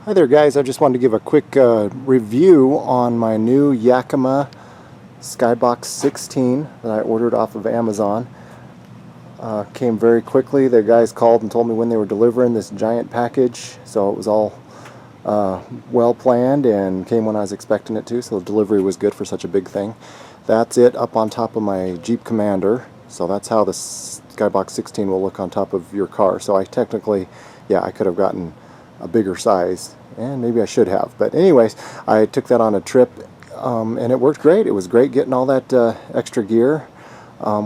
Hi there guys, I just wanted to give a quick review on my new Yakima Skybox 16 that I ordered off of Amazon. Came very quickly. The guys called and told me when they were delivering this giant package, so it was all well planned and came when I was expecting it to, so the delivery was good for such a big thing. That's it up on top of my Jeep Commander, so that's how the Skybox 16 will look on top of your car. So I technically, yeah, I could have gotten a bigger size, and maybe I should have, but anyways, I took that on a trip and it worked great. It was great getting all that extra gear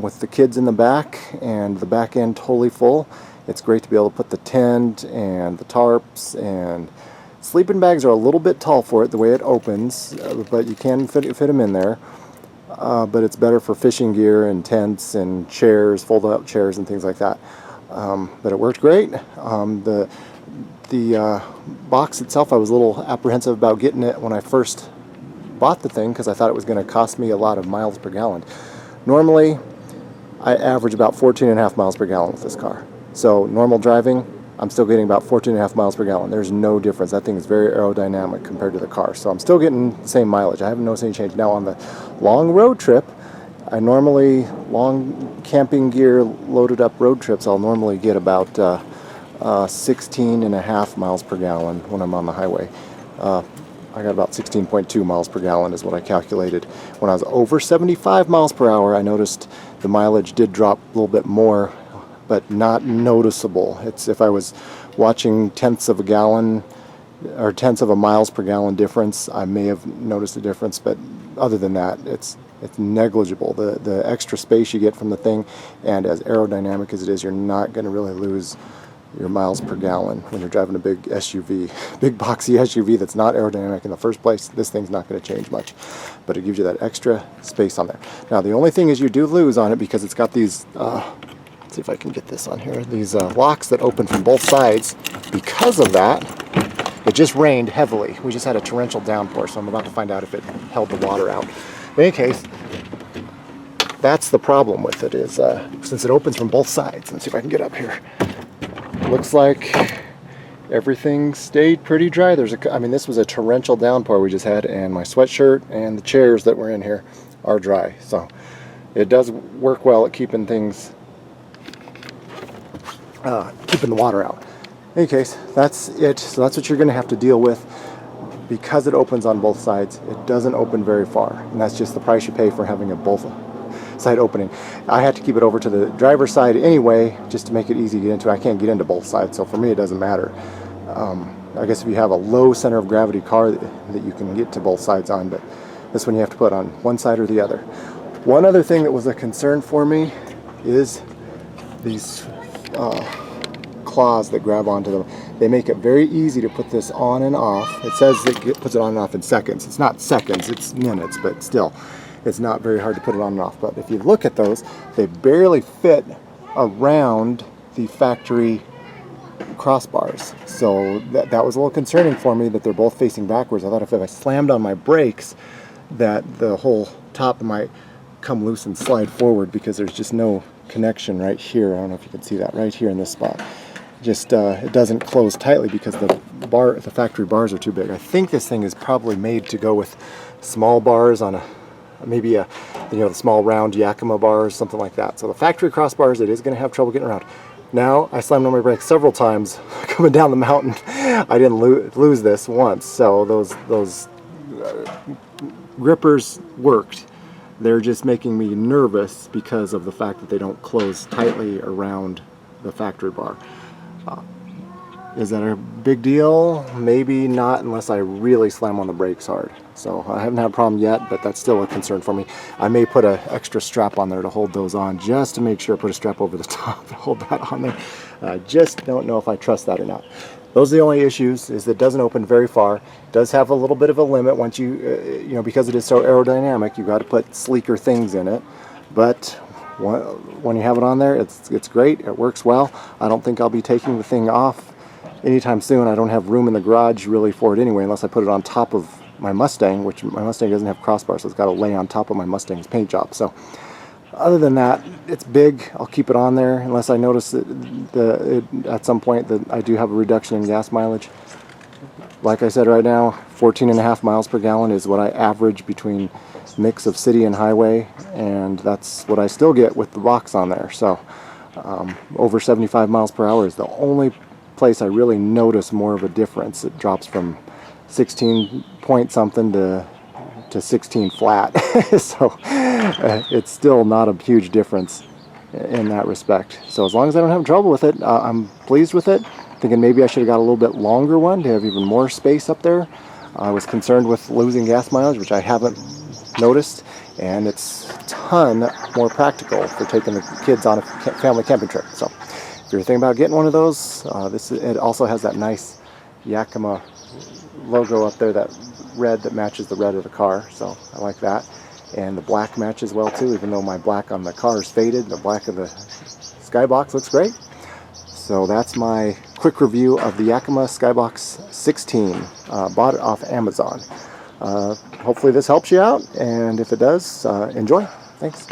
with the kids in the back and the back end totally full. It's great to be able to put the tent and the tarps, and sleeping bags are a little bit tall for it the way it opens, but you can fit them in there. But it's better for fishing gear and tents and chairs, fold-up chairs and things like that. But it worked great. The box itself, I was a little apprehensive about getting it when I first bought the thing because I thought it was going to cost me a lot of miles per gallon. Normally, I average about 14.5 miles per gallon with this car. So normal driving, I'm still getting about 14.5 miles per gallon. There's no difference. That thing is very aerodynamic compared to the car. So I'm still getting the same mileage. I haven't noticed any change. Now on the long road trip, I normally, long camping gear loaded up road trips, I'll normally get about 16.5 miles per gallon when I'm on the highway. I got about 16.2 miles per gallon is what I calculated. When I was over 75 miles per hour, I noticed the mileage did drop a little bit more, but not noticeable. It's if I was watching tenths of a gallon or tenths of a miles per gallon difference, I may have noticed a difference, but other than that, it's negligible. The extra space you get from the thing, and as aerodynamic as it is, you're not going to really lose your miles per gallon when you're driving a big SUV, big boxy SUV that's not aerodynamic in the first place. This thing's not going to change much, but it gives you that extra space on there. Now the only thing is you do lose on it because it's got these let's see if I can get this on here, these locks that open from both sides. Because of that, it just rained heavily. We just had a torrential downpour, so I'm about to find out if it held the water out. In any case, that's the problem with it, is since it opens from both sides. Let's see if I can get up here. Looks like everything stayed pretty dry. I mean, this was a torrential downpour we just had, and my sweatshirt and the chairs that were in here are dry. So it does work well at keeping things, keeping the water out. In any case, that's it. So that's what you're going to have to deal with. Because it opens on both sides, it doesn't open very far, and that's just the price you pay for having a both side opening. I had to keep it over to the driver's side anyway, just to make it easy to get into. I can't get into both sides, so for me it doesn't matter. I guess if you have a low center of gravity car that you can get to both sides on, but this one you have to put on one side or the other. One other thing that was a concern for me is these claws that grab onto them. They make it very easy to put this on and off. It says it puts it on and off in seconds. It's not seconds, it's minutes, but still, it's not very hard to put it on and off. But if you look at those, they barely fit around the factory crossbars. So that was a little concerning for me that they're both facing backwards. I thought if I slammed on my brakes that the whole top might come loose and slide forward, because there's just no connection right here. I don't know if you can see that right here in this spot. Just it doesn't close tightly because the factory bars are too big. I think this thing is probably made to go with small bars on maybe the small round Yakima bars, something like that. So the factory crossbars, it is going to have trouble getting around. Now I slammed on my brakes several times coming down the mountain. I didn't lose this once. So those grippers worked. They're just making me nervous because of the fact that they don't close tightly around the factory bar. Is that a big deal? Maybe not, unless I really slam on the brakes hard. So I haven't had a problem yet, but that's still a concern for me. I may put an extra strap on there to hold those on, just to make sure. Put a strap over the top to hold that on there. I just don't know if I trust that or not. Those are the only issues, is that it doesn't open very far. It does have a little bit of a limit once you, because it is so aerodynamic, you've got to put sleeker things in it. But when you have it on there, it's great. It works well. I don't think I'll be taking the thing off anytime soon. I don't have room in the garage really for it anyway, unless I put it on top of my Mustang, which my Mustang doesn't have crossbars, so it's got to lay on top of my Mustang's paint job. So other than that, it's big. I'll keep it on there unless I notice at some point that I do have a reduction in gas mileage. like I said, right now 14.5 miles per gallon is what I average between mix of city and highway, and that's what I still get with the box on there. So over 75 miles per hour is the only place I really notice more of a difference. It drops from 16 point something to 16 flat. So it's still not a huge difference in that respect. So as long as I don't have trouble with it, I'm pleased with it. Thinking maybe I should have got a little bit longer one to have even more space up there. I was concerned with losing gas mileage, which I haven't noticed, and it's a ton more practical for taking the kids on a family camping trip. So if you're thinking about getting one of those, it also has that nice Yakima logo up there, that red that matches the red of the car, so I like that. And the black matches well too, even though my black on the car is faded. The black of the Skybox looks great. So that's my quick review of the Yakima Skybox 16. Bought it off Amazon. Hopefully this helps you out, and if it does, enjoy. Thanks.